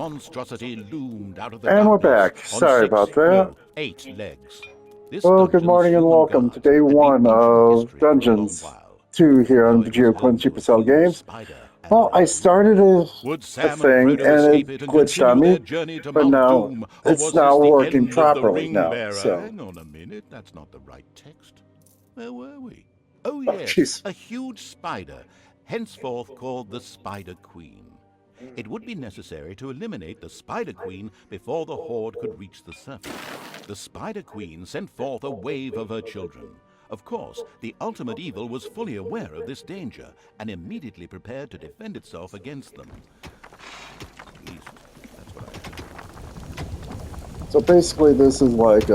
monstrosity loomed out of the And we're darkness back. on Sorry 6, about that. no, 8 legs. This Well, good dungeon's morning and human welcome to guards day had been 1 ancient of history for a long Dungeons while. 2 here Now on it was Vegeta Quinn home to a Supercell huge Games. spider and Well, I their started Would a Sam and thing Frodo and escape it it and glitched on continue their me, journey to but Mount now Doom? Or it's was now this the working end of the properly ring now. bearer? So, Hang on a minute, that's not the right text. Where were we? Oh oh yes, jeez. a huge spider, henceforth called the Spider Queen. It would be necessary to eliminate the Spider Queen before the Horde could reach the surface. The Spider Queen sent forth a wave of her children. Of course, the ultimate evil was fully aware of this danger and immediately prepared to defend itself against them. At least, that's what I heard. So basically, this is like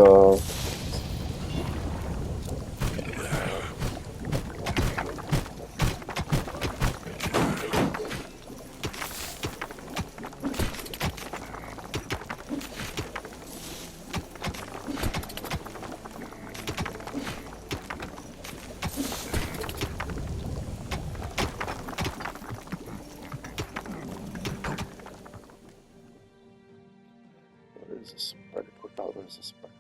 where is this spider? Quick out, where's this spider?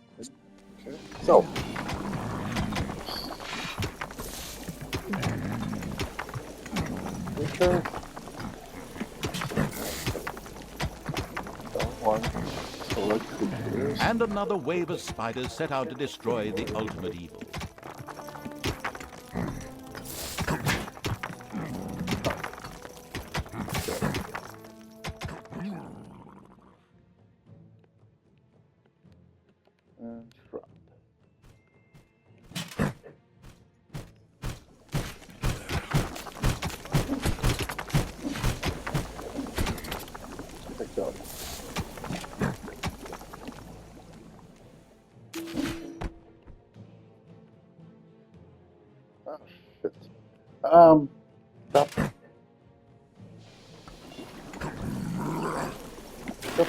Okay. So. Okay. And another wave of spiders set out to destroy the ultimate evil. And drop. Picked up. Oh shit. Stop. Stop.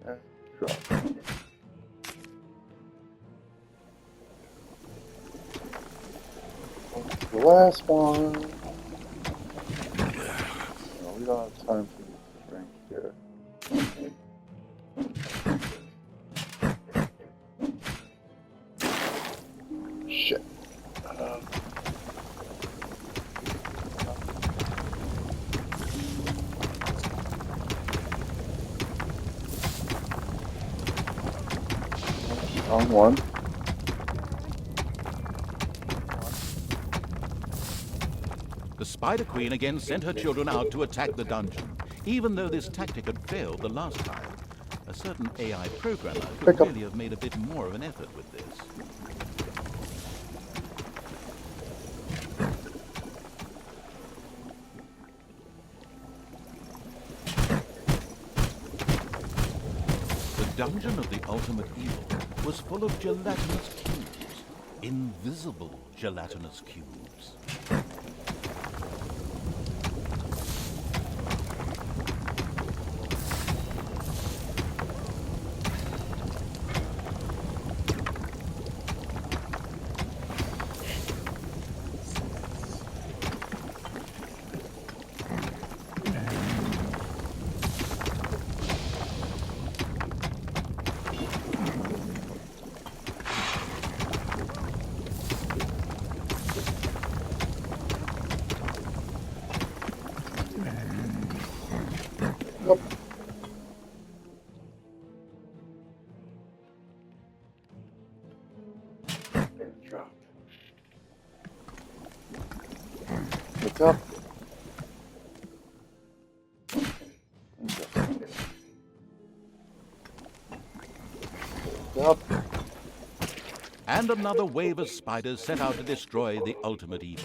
And drop. The last one. No, we don't have time for this drink here. Shit. Wrong one. The Spider Queen again sent her children out to attack the dungeon, even though this tactic had failed the last time. A certain AI programmer could really have made a bit more of an effort with this. The dungeon of the ultimate evil was full of gelatinous cubes, invisible gelatinous cubes. Yep. Drop. Look up. Up. And another wave of spiders set out to destroy the ultimate evil.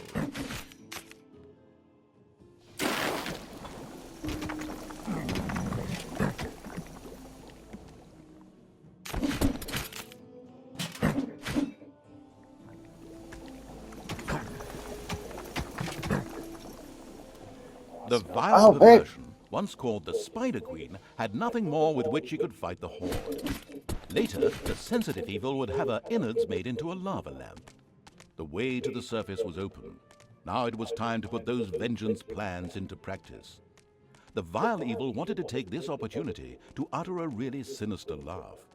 The vile perversion, once called the Spider Queen, had nothing more with which she could fight the Horde. Later, the sensitive evil would have her innards made into a lava lamp. The way to the surface was open. Now it was time to put those vengeance plans into practice. The vile evil wanted to take this opportunity to utter a really sinister laugh.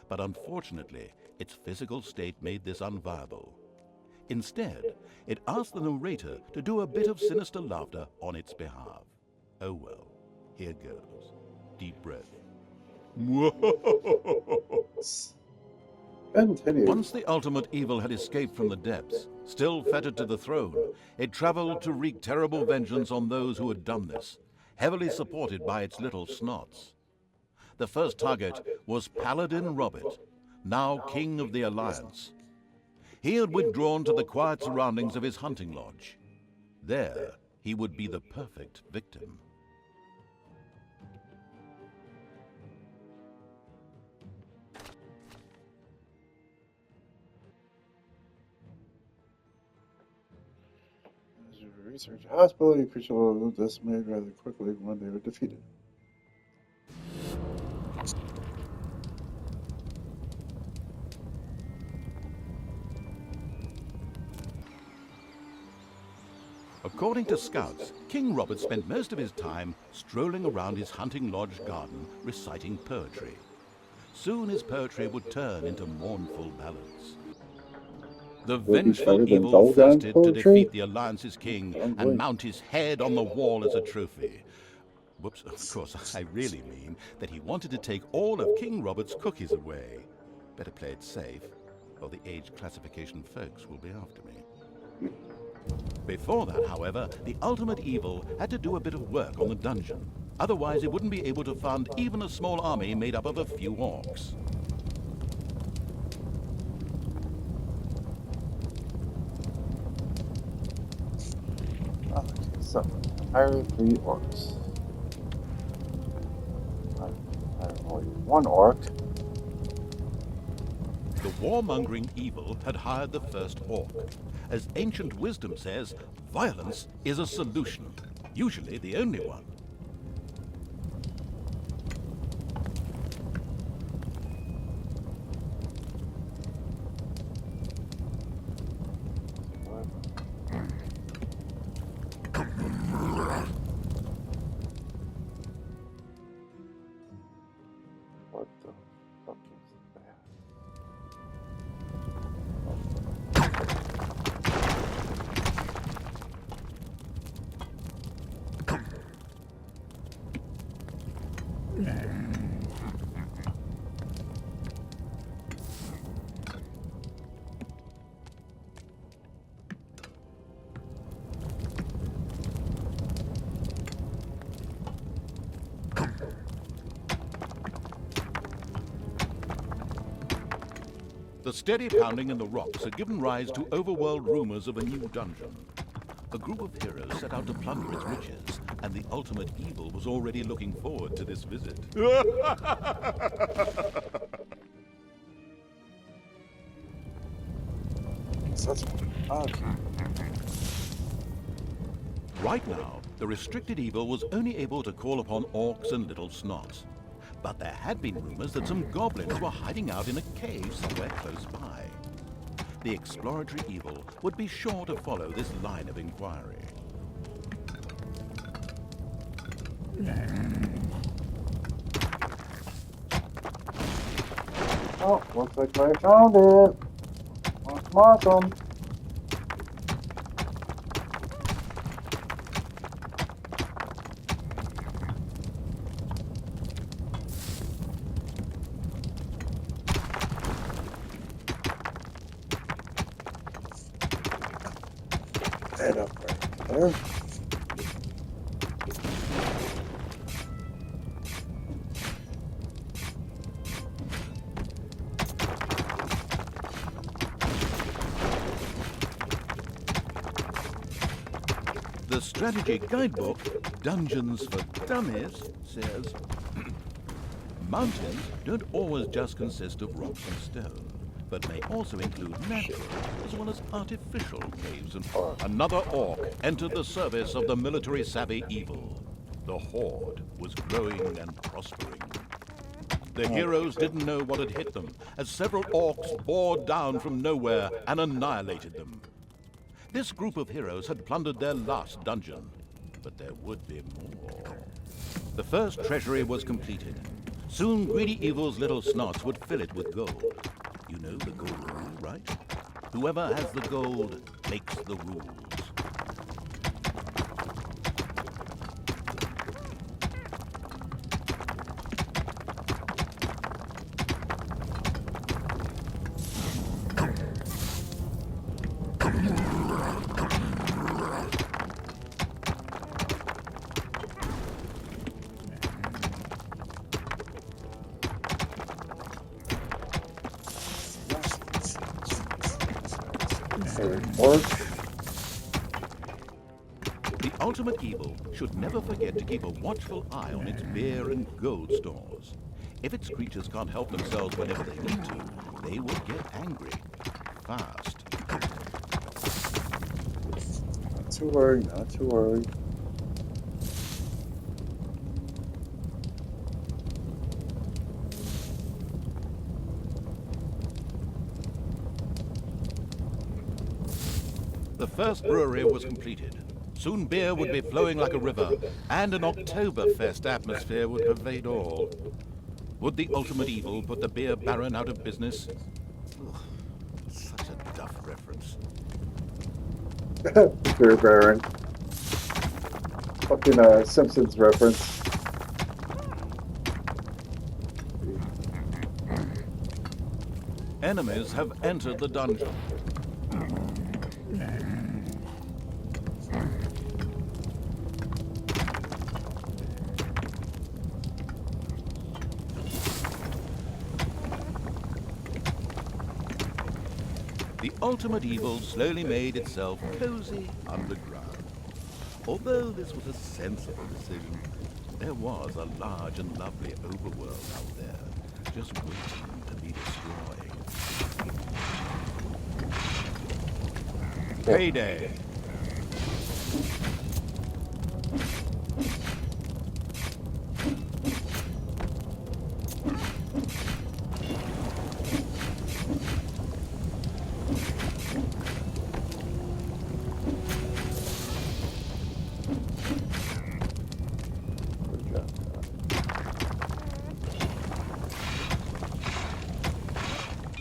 But unfortunately, its physical state made this unviable. Instead, it asked the narrator to do a bit of sinister laughter on its behalf. Oh well, here goes. Deep breath. Continue. Once the ultimate evil had escaped from the depths, still fettered to the throne, it traveled to wreak terrible vengeance on those who had done this, heavily supported by its little snots. The first target was Paladin Robert, now King of the Alliance. He had withdrawn to the quiet surroundings of his hunting lodge. There, he would be the perfect victim. Research possibility creatures will decimate rather quickly when they were defeated. According to scouts, King Robert spent most of his time strolling around his hunting lodge garden reciting poetry. Soon his poetry would turn into mournful ballads. The vengeful evil thirsted to defeat the Alliance's king and mount his head on the wall as a trophy. Whoops, of course, I really mean that he wanted to take all of King Robert's cookies away. Better play it safe, or the age classification folks will be after me. Before that, however, the ultimate evil had to do a bit of work on the dungeon. Otherwise, it wouldn't be able to fund even a small army made up of a few orcs. Okay, so hire 3 orcs. Only 1 orc. The warmongering evil had hired the first orc. As ancient wisdom says, violence is a solution, usually the only one. What the fuck is that? The steady pounding in the rocks had given rise to overworld rumors of a new dungeon. A group of heroes set out to plunder its riches, and the ultimate evil was already looking forward to this visit. Such okay. Right now, the restricted evil was only able to call upon orcs and little snots. But there had been rumors that some goblins were hiding out in a cave somewhere close by. The exploratory evil would be sure to follow this line of inquiry. Oh, looks like I found it. Awesome. Head up right there. The strategy guidebook, Dungeons for Dummies, says, mountains don't always just consist of rocks and stone, but may also include natural as well as artificial caves and another orc entered the service of the military-savvy evil. The horde was growing and prospering. The heroes didn't know what had hit them, as several orcs bore down from nowhere and annihilated them. This group of heroes had plundered their last dungeon, but there would be more. The first treasury was completed. Soon Greedy Evil's little snots would fill it with gold. You know the gold rule, right? Whoever has the gold makes the rules. The ultimate evil should never forget to keep a watchful eye on its beer and gold stores. If its creatures can't help themselves whenever they need to, they will get angry. Fast. Not too worried, not too worried. The first brewery was completed. Soon beer would be flowing like a river, and an Oktoberfest atmosphere would pervade all. Would the ultimate evil put the beer baron out of business? Ugh, such a duff reference. Beer Baron. Fucking Simpsons reference. Enemies have entered the dungeon. The ultimate evil slowly made itself cozy underground. Although this was a sensible decision, there was a large and lovely overworld out there, just waiting to be destroyed. Payday!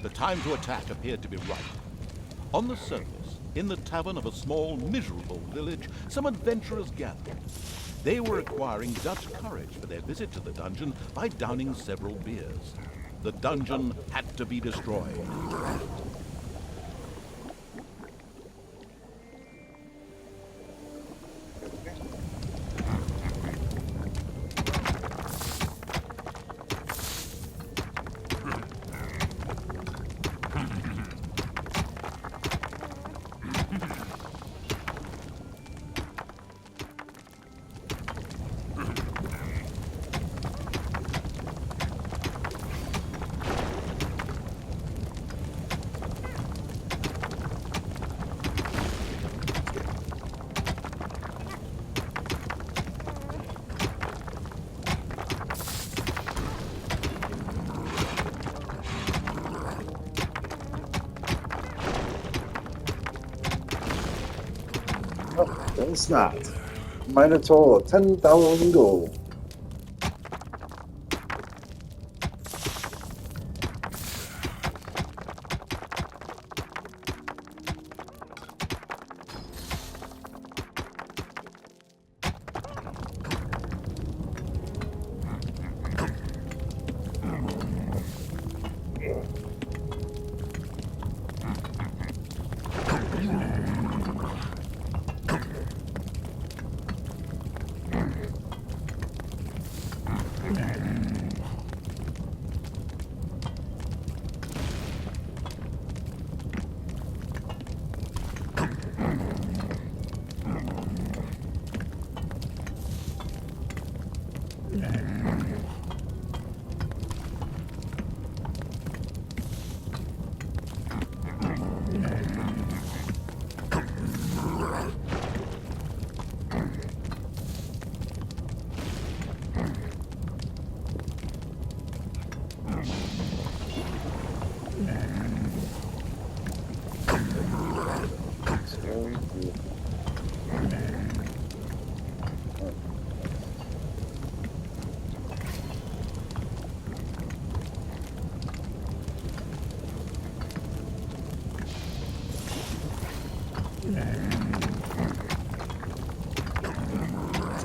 The time to attack appeared to be right. On the surface, in the tavern of a small, miserable village, some adventurers gathered. They were acquiring Dutch courage for their visit to the dungeon by downing several beers. The dungeon had to be destroyed. Oh, it's not. Mine a total of 10,000 gold.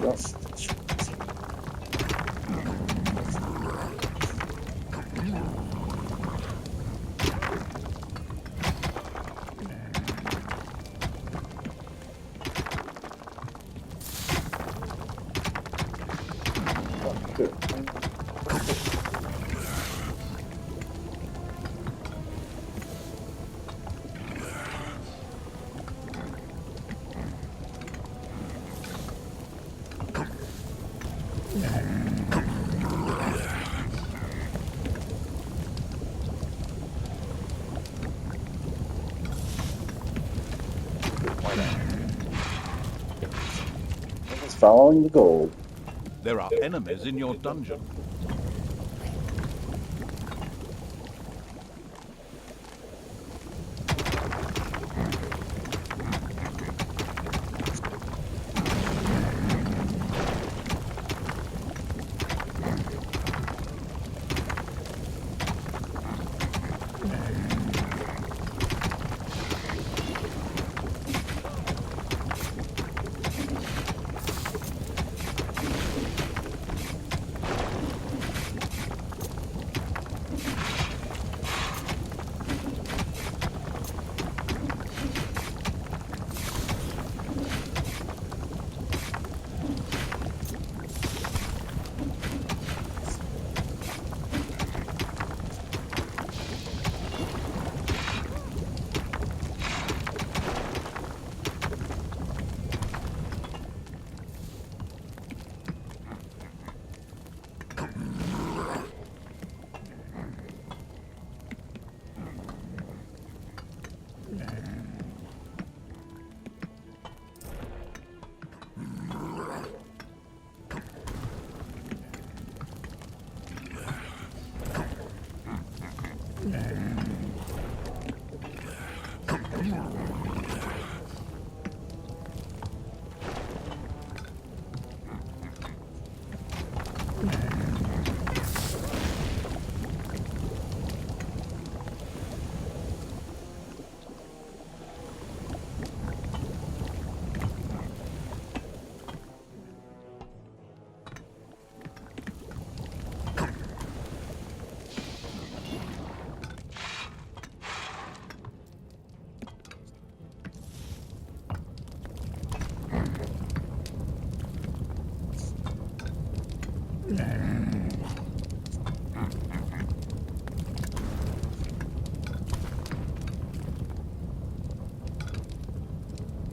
go. Good. It's following the gold. There are enemies in your dungeon.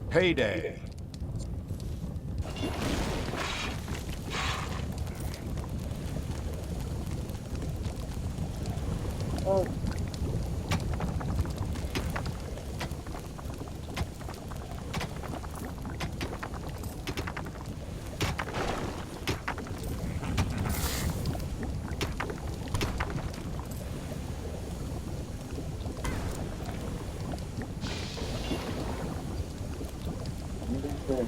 Payday. Oh, okay.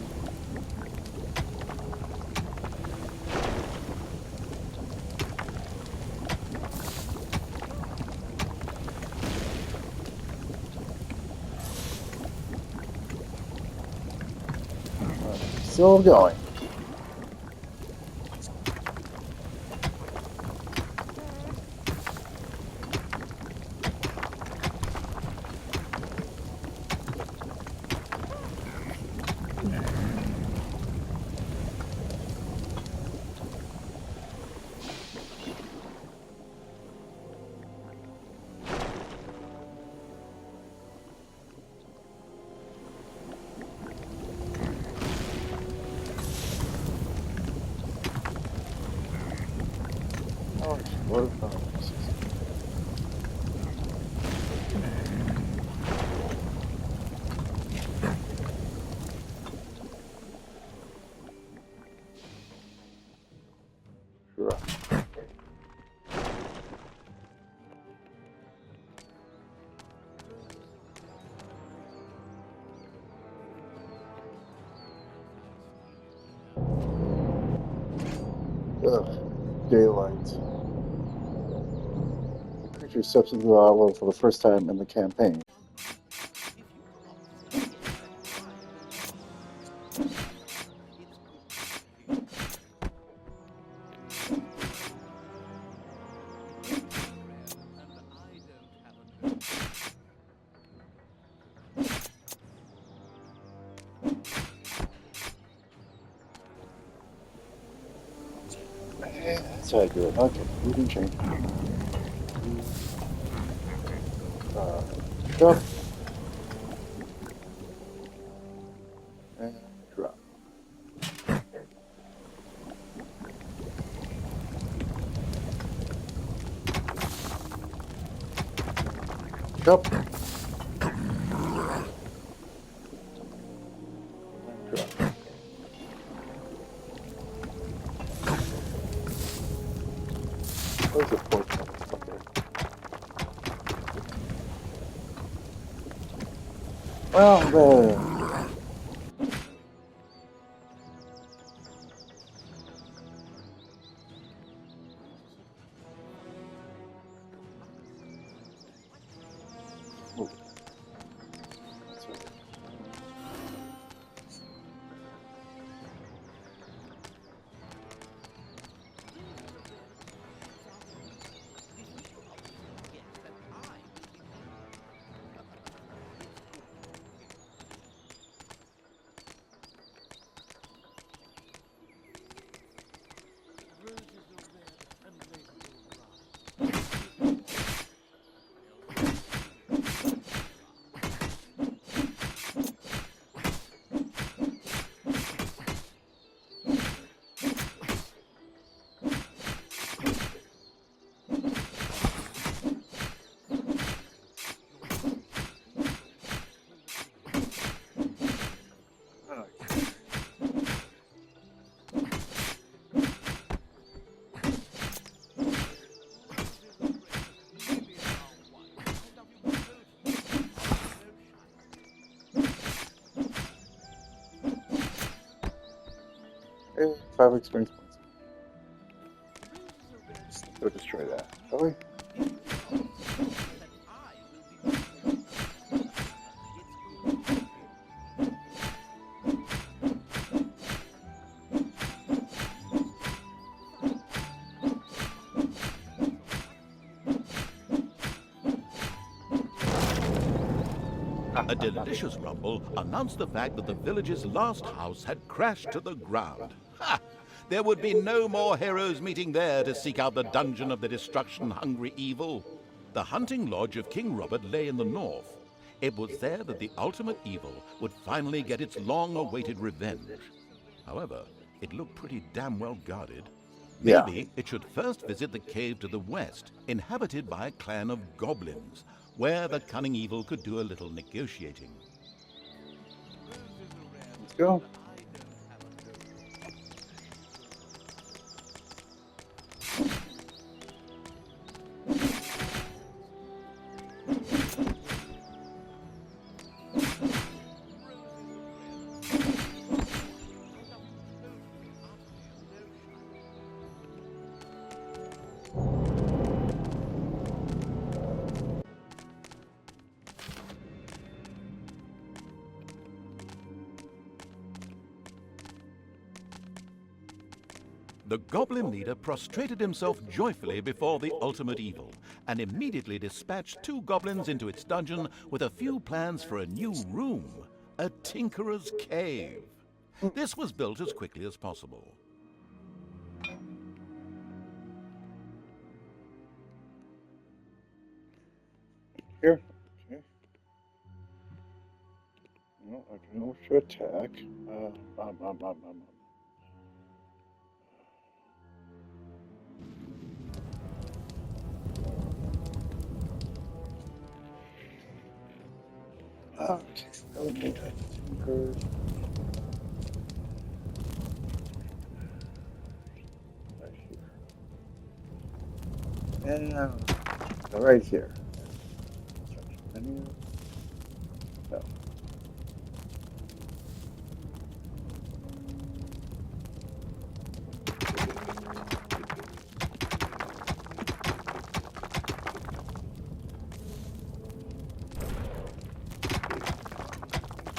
Still going. Oh, what a problem. Sure. Ugh, daylight. The creature steps into the lava for the first time in the campaign. Yeah, that's how I do it. Okay, moving chain. Jump and drop. Jump and drop. Where's the fourth motherfucker? Well, move. Sorry. Okay, 5 experience points. Let's go destroy that, shall we? A delicious rumble announced the fact that the village's last house had crashed to the ground. Ha! There would be no more heroes meeting there to seek out the dungeon of the destruction-hungry evil. The hunting lodge of King Robert lay in the north. It was there that the ultimate evil would finally get its long-awaited revenge. However, it looked pretty damn well guarded. Yeah. Maybe it should first visit the cave to the west, inhabited by a clan of goblins, where the cunning evil could do a little negotiating. Let's go. The goblin leader prostrated himself joyfully before the ultimate evil and immediately dispatched 2 goblins into its dungeon with a few plans for a new room, a tinkerer's cave. This was built as quickly as possible. Here. Okay. No, I can know to attack. Okay. Tinker. Right here. And right here. Menu. No.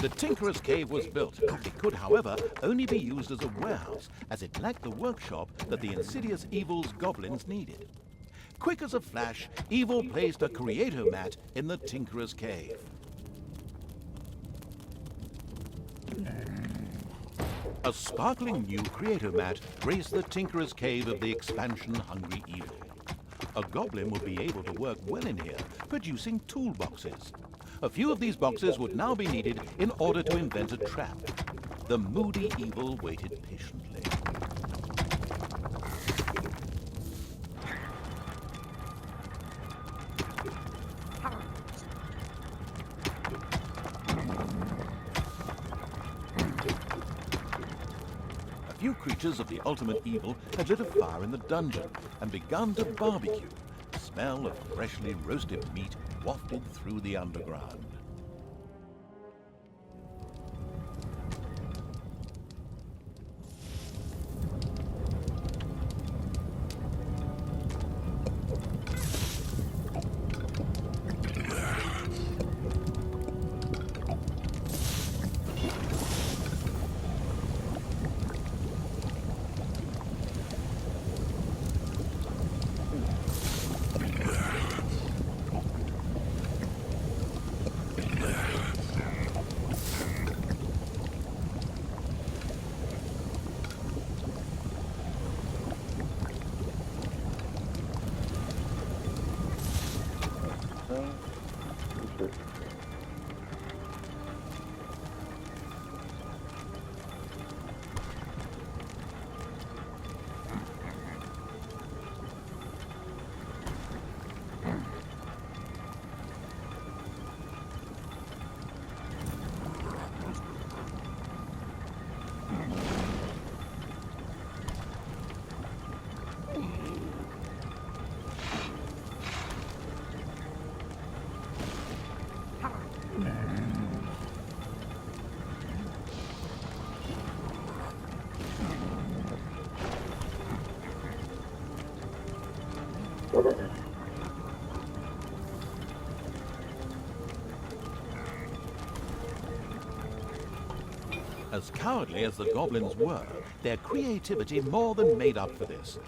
The tinkerer's cave was built. It could, however, only be used as a warehouse, as it lacked the workshop that the insidious evil's goblins needed. Quick as a flash, Evil placed a creator mat in the tinkerer's cave. A sparkling new creator mat graced the tinkerer's cave of the expansion-hungry evil. A goblin would be able to work well in here, producing toolboxes. A few of these boxes would now be needed in order to invent a trap. The moody evil waited patiently. A few creatures of the ultimate evil had lit a fire in the dungeon and begun to barbecue. The smell of freshly roasted meat wafted through the underground. As cowardly as the goblins were, their creativity more than made up for this.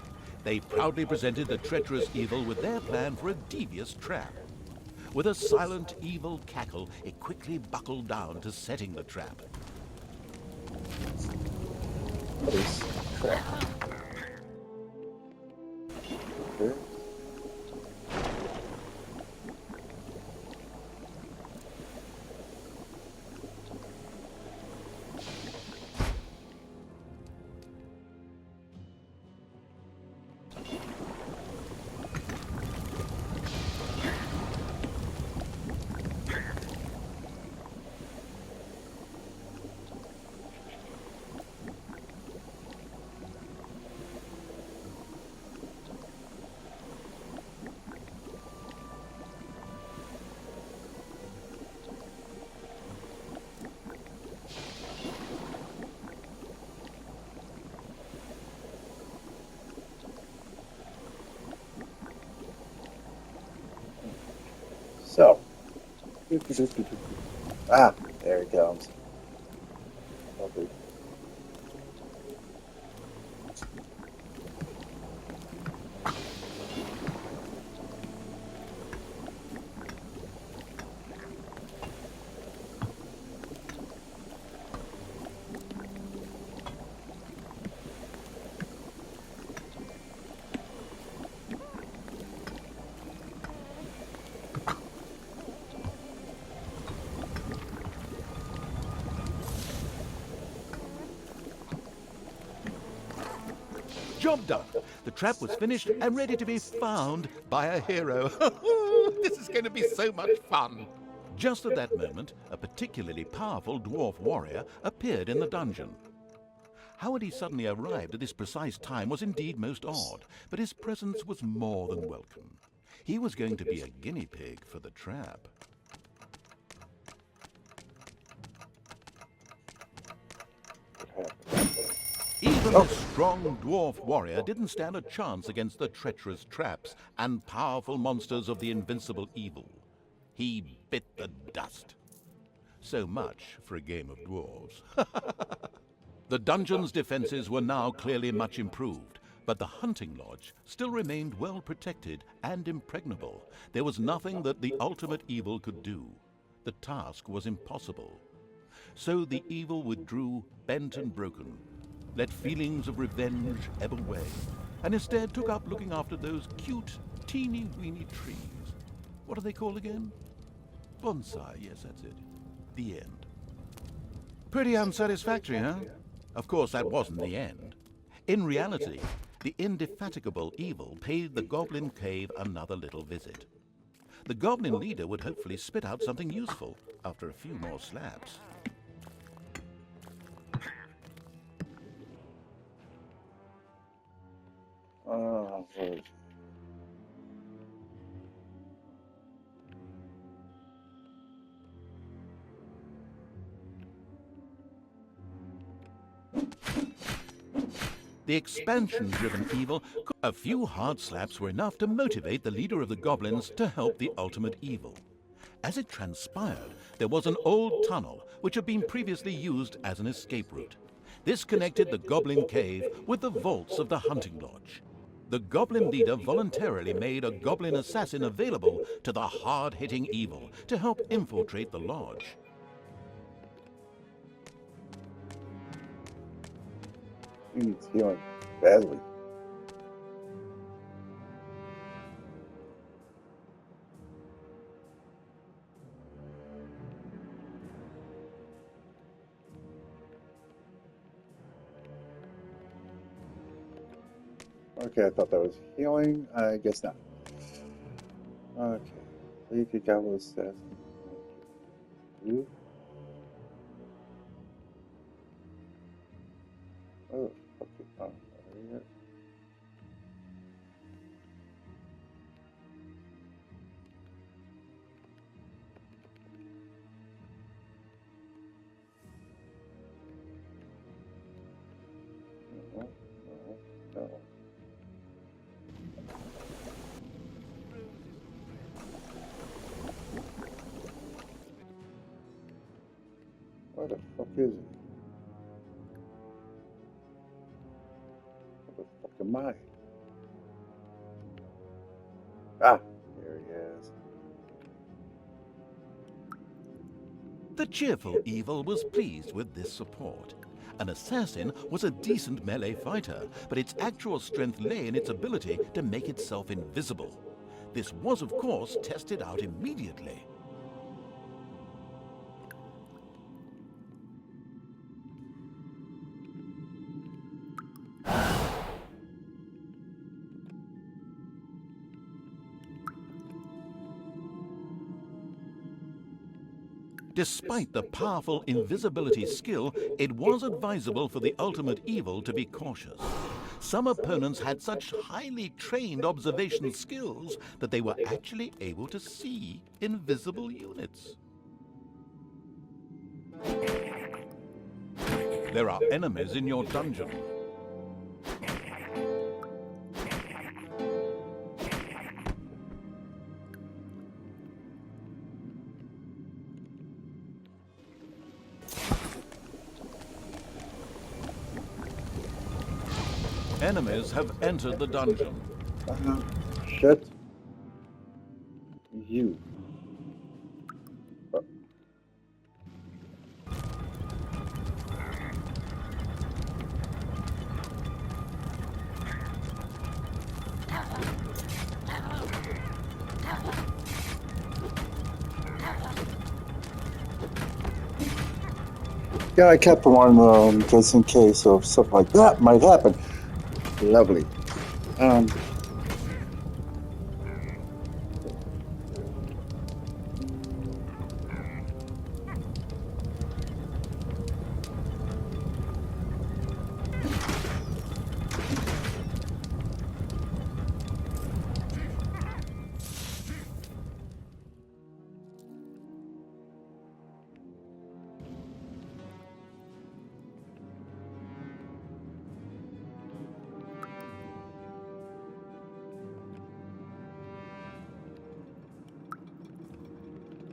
They proudly presented the treacherous evil with their plan for a devious trap. With a silent, evil cackle, it quickly buckled down to setting the trap. Nice. Crap. Okay. So, ah, there it comes. Okay. Job done. The trap was finished and ready to be found by a hero. This is going to be so much fun. Just at that moment, a particularly powerful dwarf warrior appeared in the dungeon. How had he suddenly arrived at this precise time was indeed most odd, but his presence was more than welcome. He was going to be a guinea pig for the trap. Even the strong dwarf warrior didn't stand a chance against the treacherous traps and powerful monsters of the invincible evil. He bit the dust. So much for a game of dwarves. The dungeon's defenses were now clearly much improved, but the hunting lodge still remained well protected and impregnable. There was nothing that the ultimate evil could do. The task was impossible. So the evil withdrew bent and broken, let feelings of revenge ebb away, and instead took up looking after those cute, teeny-weeny trees. What are they called again? Bonsai, yes, that's it. The end. Pretty unsatisfactory, huh? Of course, that wasn't the end. In reality, the indefatigable evil paid the Goblin Cave another little visit. The Goblin leader would hopefully spit out something useful after a few more slaps. Oh, Lord. The expansion-driven evil, a few hard slaps were enough to motivate the leader of the goblins to help the ultimate evil. As it transpired, there was an old tunnel which had been previously used as an escape route. This connected the Goblin Cave with the vaults of the hunting lodge. The goblin leader voluntarily made a goblin assassin available to the hard-hitting evil to help infiltrate the lodge. He needs healing badly. Okay, I thought that was healing. I guess not. Okay. So you could gobble assassin. You? Oh, okay. Oh, there you go. No, no, no. Where the fuck is it? What the fuck am I? Ah, there he is. The cheerful evil was pleased with this support. An assassin was a decent melee fighter, but its actual strength lay in its ability to make itself invisible. This was, of course, tested out immediately. Despite the powerful invisibility skill, it was advisable for the ultimate evil to be cautious. Some opponents had such highly trained observation skills that they were actually able to see invisible units. There are enemies in your dungeon. Enemies have entered the dungeon. Shit. You. Oh. Yeah, I kept one just in case of stuff like that might happen. Lovely.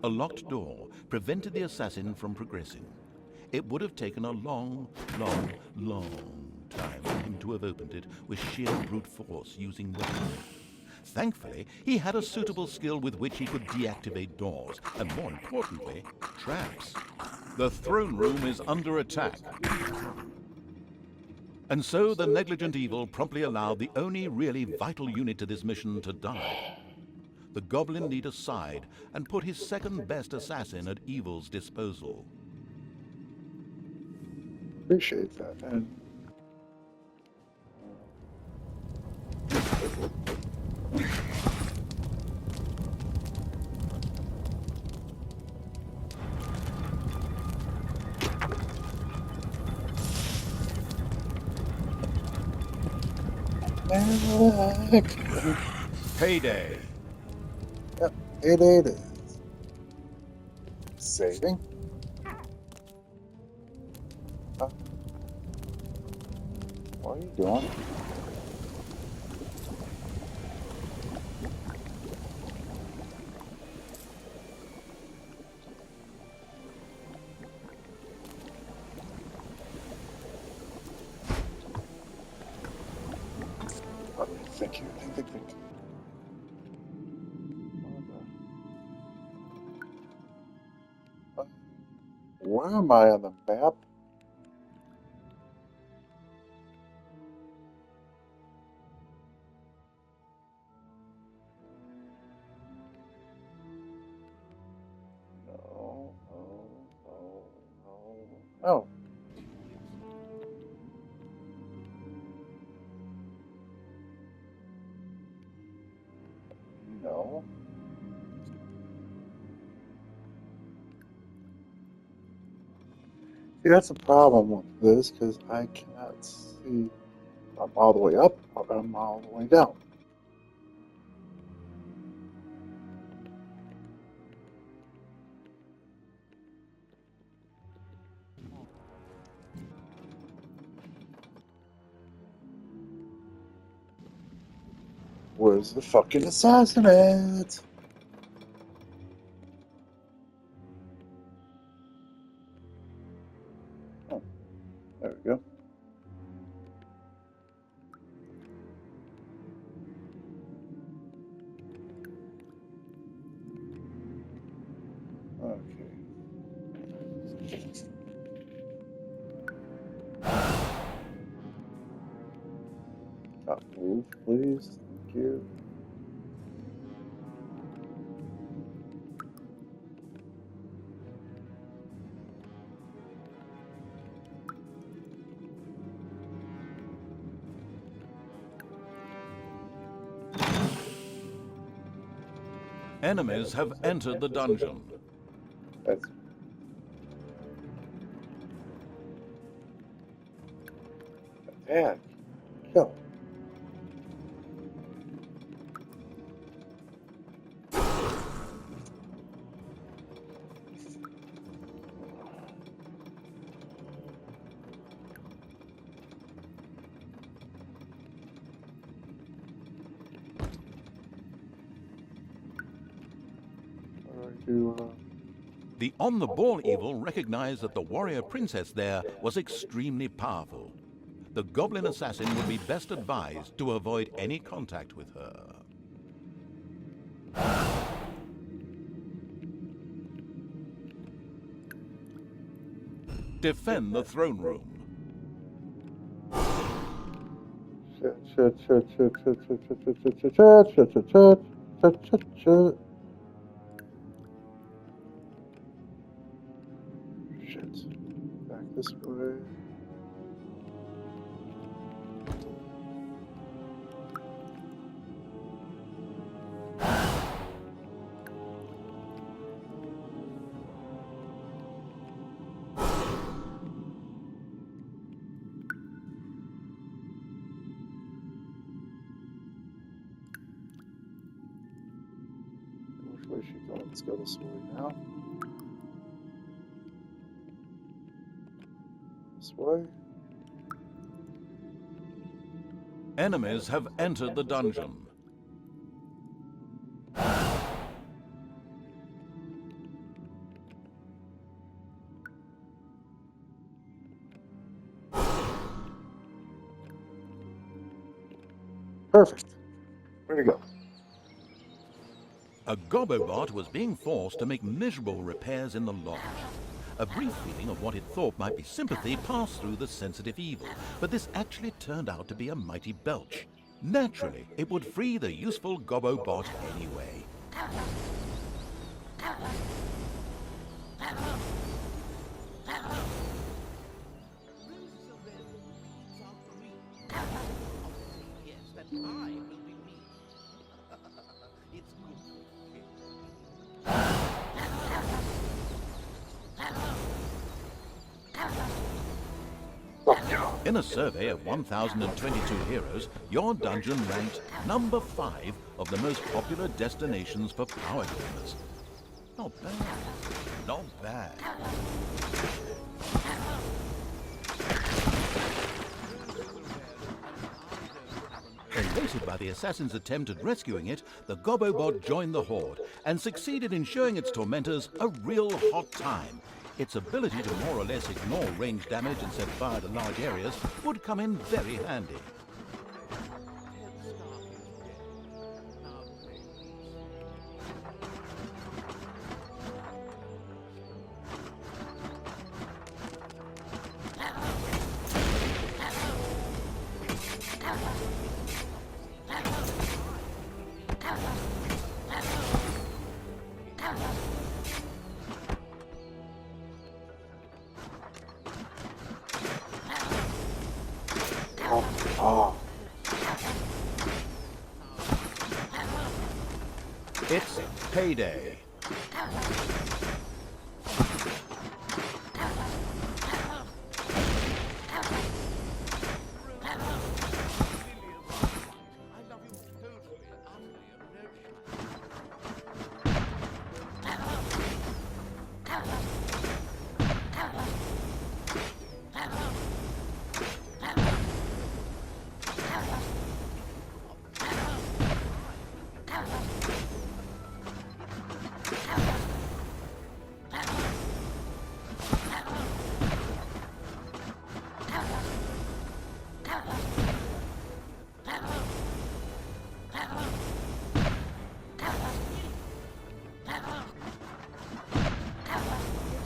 A locked door prevented the assassin from progressing. It would have taken a long time for him to have opened it with sheer brute force using weaponry. Thankfully, he had a suitable skill with which he could deactivate doors, and more importantly, traps. The throne room is under attack. And so the negligent evil promptly allowed the only really vital unit to this mission to die. The goblin leader sighed and put his second best assassin at evil's disposal. Appreciate that, man. Payday. Yep, it is. Saving. What are you doing? Thank you. Think. Where am I on the map? No. Oh. No. See, that's a problem with this, because I cannot see if I'm all the way up or I'm all the way down. Where's the fucking assassin at? Oh, there we go. Okay. Top move, please. Thank you. Enemies have entered the dungeon. That's attack. Kill. The on-the-ball evil recognized that the warrior princess there was extremely powerful. The goblin assassin would be best advised to avoid any contact with her. Defend the throne room. Shit. Back this way. Which way is she going? Let's go this way now. This way. Enemies have entered the dungeon. Perfect. Where'd he go? A Gobobot was being forced to make miserable repairs in the lodge. A brief feeling of what it thought might be sympathy passed through the sensitive evil, but this actually turned out to be a mighty belch. Naturally, it would free the useful Gobobot anyway. In a survey of 1,022 heroes, your dungeon ranked number 5 of the most popular destinations for power gamers. Not bad. Not bad. Elated by the assassin's attempt at rescuing it, the Gobobot joined the horde and succeeded in showing its tormentors a real hot time. Its ability to more or less ignore range damage and set fire to large areas would come in very handy. It's payday.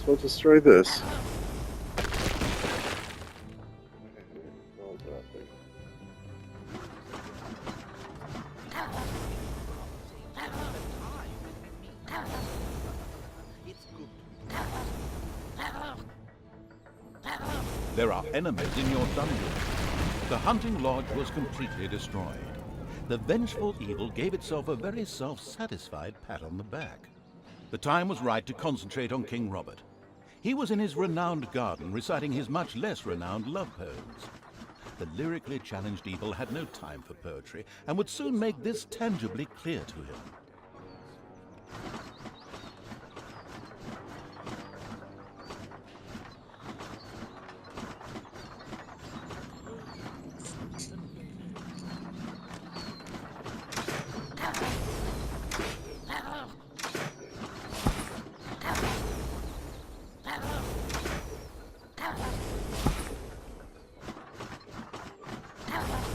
We'll destroy this. There are enemies in your dungeon. The hunting lodge was completely destroyed. The vengeful evil gave itself a very self-satisfied pat on the back. The time was right to concentrate on King Robert. He was in his renowned garden reciting his much less renowned love poems. The lyrically challenged evil had no time for poetry and would soon make this tangibly clear to him.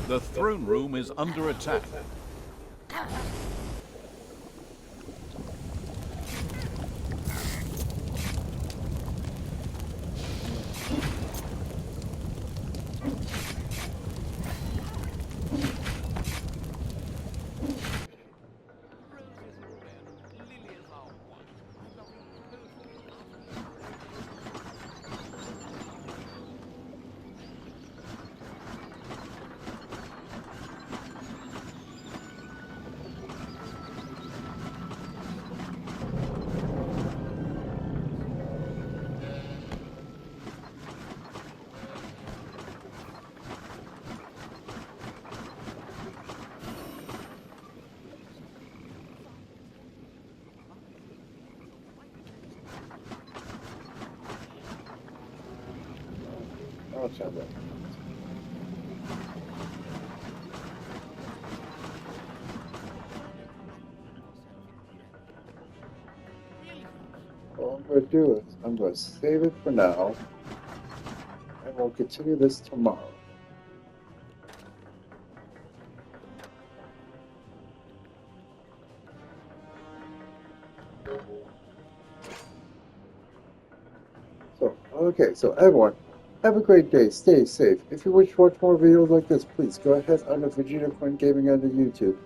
The throne room is under attack. I'll try that. All I'm going to do is I'm going to save it for now, and we'll continue this tomorrow. Okay, so everyone, have a great day. Stay safe. If you wish to watch more videos like this, please go ahead on the Vegeta Quinn Gaming on the YouTube.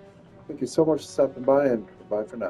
Thank you so much for stopping by, and bye for now.